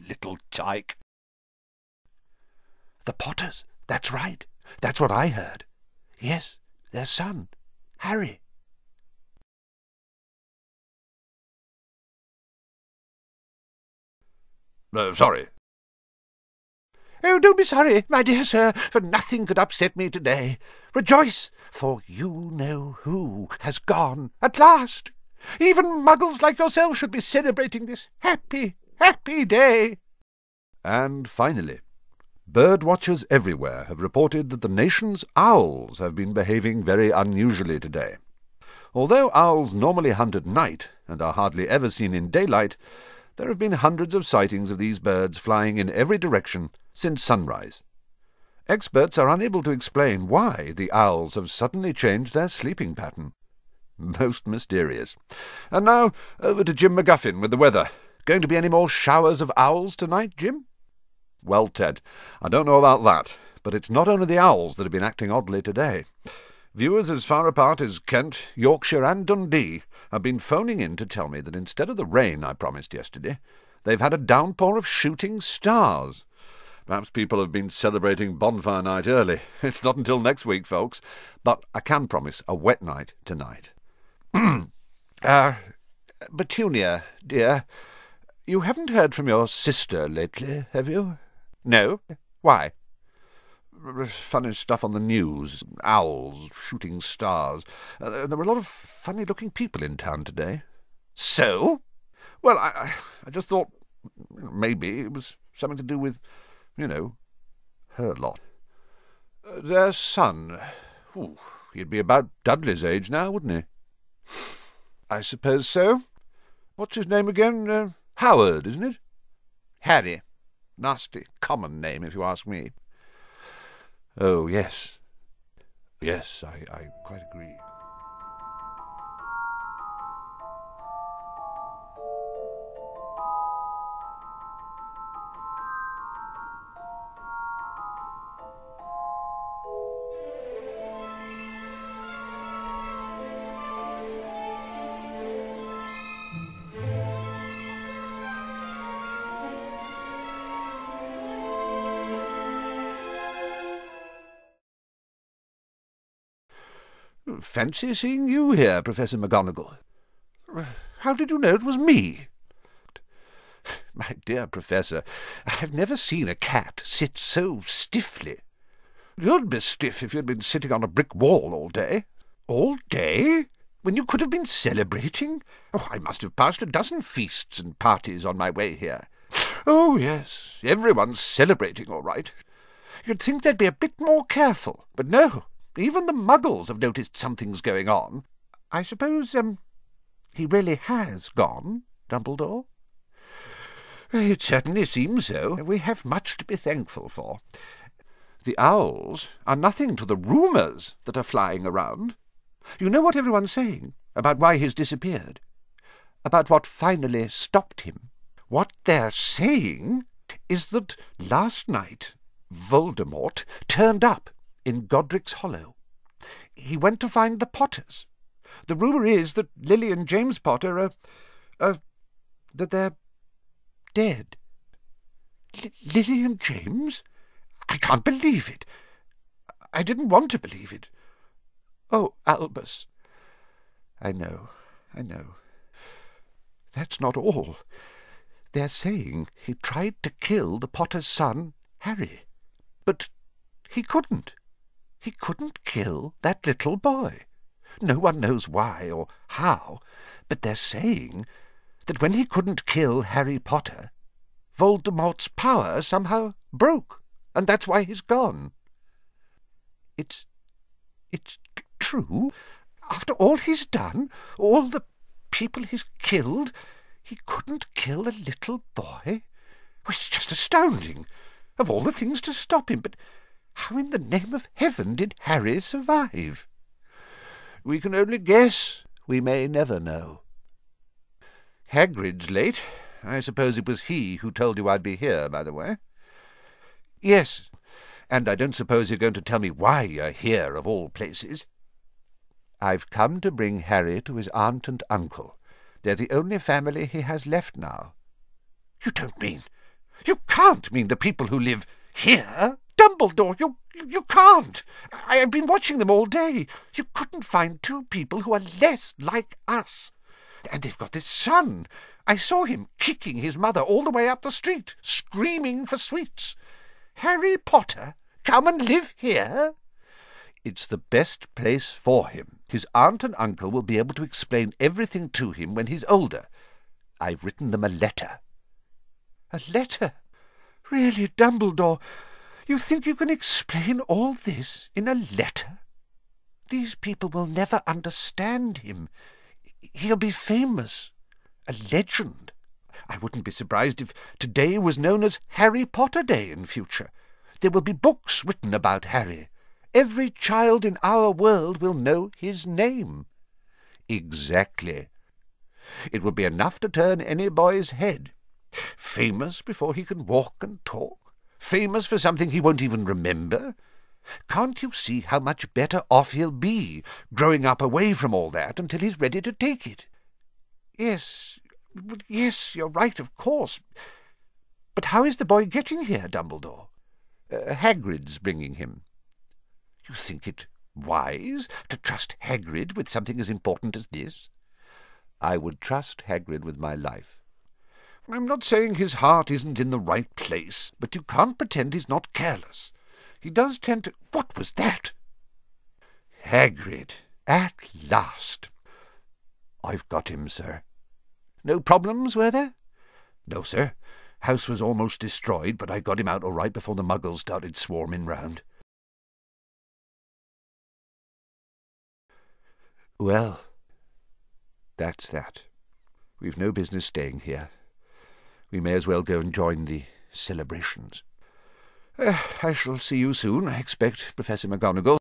Little tyke. The Potters, that's right. That's what I heard. Yes, their son, Harry. Sorry. Oh, don't be sorry, my dear sir, for nothing could upset me today. Rejoice, for you know who has gone at last. Even muggles like yourself should be celebrating this happy, happy day. And finally, bird watchers everywhere have reported that the nation's owls have been behaving very unusually today. Although owls normally hunt at night and are hardly ever seen in daylight, there have been hundreds of sightings of these birds flying in every direction since sunrise. Experts are unable to explain why the owls have suddenly changed their sleeping pattern. Most mysterious. And now, over to Jim McGuffin with the weather. Going to be any more showers of owls tonight, Jim? Well, Ted, I don't know about that, but it's not only the owls that have been acting oddly today. Viewers as far apart as Kent, Yorkshire and Dundee have been phoning in to tell me that instead of the rain I promised yesterday, they've had a downpour of shooting stars. Perhaps people have been celebrating bonfire night early. It's not until next week, folks, but I can promise a wet night tonight. Petunia, dear, you haven't heard from your sister lately, have you? No? Why? Funny stuff on the news. Owls, shooting stars. There were a lot of funny-looking people in town today. So? Well, I just thought maybe it was something to do with, her lot. Their son. He'd be about Dudley's age now, wouldn't he? I suppose so. What's his name again? Howard, isn't it? Harry. Nasty, common name, if you ask me. Oh, yes. Yes, I quite agree. Fancy seeing you here, Professor McGonagall. How did you know it was me? My dear Professor, I've never seen a cat sit so stiffly. You'd be stiff if you'd been sitting on a brick wall all day. All day? When you could have been celebrating? Oh, I must have passed a dozen feasts and parties on my way here. Oh, yes, everyone's celebrating all right. You'd think they'd be a bit more careful, but no. Even the muggles have noticed something's going on. I suppose, he really has gone, Dumbledore? It certainly seems so. We have much to be thankful for. The owls are nothing to the rumours that are flying around. You know what everyone's saying about why he's disappeared? About what finally stopped him? What they're saying is that last night Voldemort turned up in Godric's Hollow. He went to find the Potters. The rumour is that Lily and James Potter that they're dead. Lily and James? I can't believe it. I didn't want to believe it. Oh, Albus. I know. That's not all. They're saying he tried to kill the Potter's son, Harry. But he couldn't. He couldn't kill that little boy. No one knows why or how, but they're saying that when he couldn't kill Harry Potter, Voldemort's power somehow broke, and that's why he's gone. It's true. After all he's done, all the people he's killed, he couldn't kill a little boy? It's just astounding. Of all the things to stop him, but how in the name of heaven did Harry survive? We can only guess. We may never know. Hagrid's late. I suppose it was he who told you I'd be here, by the way. Yes, and I don't suppose you're going to tell me why you're here, of all places. I've come to bring Harry to his aunt and uncle. They're the only family he has left now. You don't mean... You can't mean the people who live here? Dumbledore, you can't. I've been watching them all day. You couldn't find two people who are less like us. And they've got this son. I saw him kicking his mother all the way up the street, screaming for sweets. Harry Potter, come and live here? It's the best place for him. His aunt and uncle will be able to explain everything to him when he's older. I've written them a letter. A letter? Really, Dumbledore, you think you can explain all this in a letter? These people will never understand him. He'll be famous, a legend. I wouldn't be surprised if today was known as Harry Potter Day in future. There will be books written about Harry. Every child in our world will know his name. Exactly. It would be enough to turn any boy's head. Famous before he can walk and talk. Famous for something he won't even remember. Can't you see how much better off he'll be, growing up away from all that until he's ready to take it? Yes, you're right, of course. But how is the boy getting here, Dumbledore? Hagrid's bringing him. You think it wise to trust Hagrid with something as important as this? I would trust Hagrid with my life. I'm not saying his heart isn't in the right place, but you can't pretend he's not careless. He does tend to... What was that? Hagrid, at last. I've got him, sir. No problems, were there? No, sir. House was almost destroyed, but I got him out all right before the Muggles started swarming round. Well, that's that. We've no business staying here. We may as well go and join the celebrations. I shall see you soon, I expect, Professor McGonagall.